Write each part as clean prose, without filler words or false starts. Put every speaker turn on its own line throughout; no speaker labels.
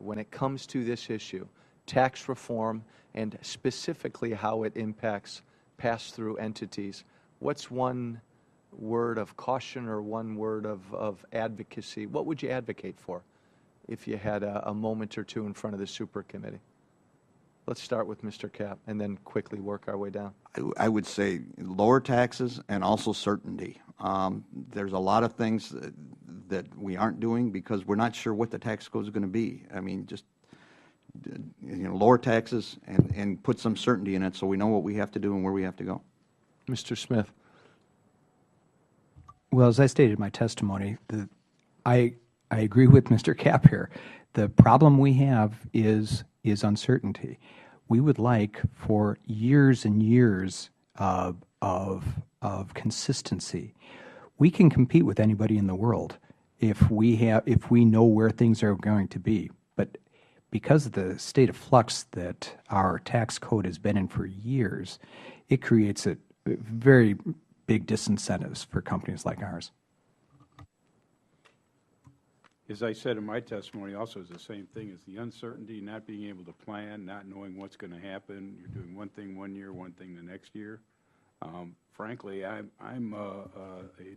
when it comes to this issue, tax reform, and specifically how it impacts pass-through entities, what's one word of caution or one word of advocacy? What would you advocate for if you had a moment or two in front of the Supercommittee? Let's start with Mr. Kapp and then quickly work our way down.
I would say lower taxes and also certainty. There's a lot of things that we aren't doing because we're not sure what the tax code is going to be. I mean, just lower taxes and put some certainty in it so we know what we have to do and where we have to go. Mr. Smith.
Well, as I stated in my testimony, I agree with Mr. Kapp here. The problem we have is uncertainty. We would like for years and years of consistency. We can compete with anybody in the world if we know where things are going to be. But because of the state of flux that our tax code has been in for years, it creates a very big disincentives for companies like ours.
As I said in my testimony also is the same thing, is the uncertainty, not being able to plan, not knowing what's going to happen. You're doing one thing one year, one thing the next year. Frankly, I'm a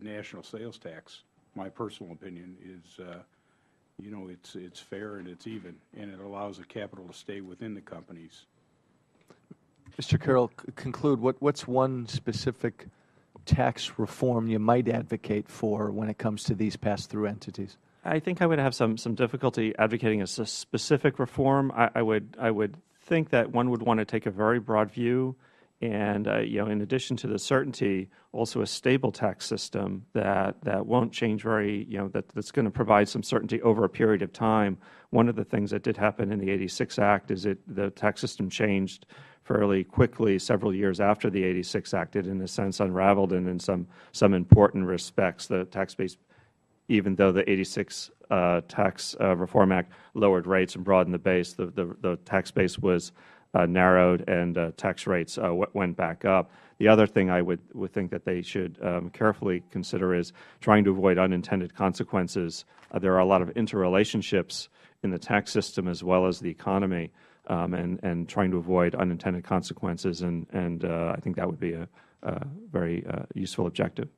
national sales tax. My personal opinion is, it's fair and it's even, and it allows the capital to stay within the companies.
Mr. Carroll, conclude. What's one specific tax reform you might advocate for when it comes to these pass-through entities?
I think I would have some difficulty advocating a specific reform. I would think that one would want to take a very broad view, and in addition to the certainty, also a stable tax system that won't change that's going to provide some certainty over a period of time. One of the things that did happen in the '86 Act is the tax system changed fairly quickly several years after the '86 Act. It, in a sense, unraveled, and in some important respects, the tax base, even though the '86 Tax Reform Act lowered rates and broadened the base, the tax base was narrowed and tax rates went back up. The other thing I would think that they should carefully consider is trying to avoid unintended consequences. There are a lot of interrelationships in the tax system as well as the economy, and trying to avoid unintended consequences, and I think that would be a very useful objective.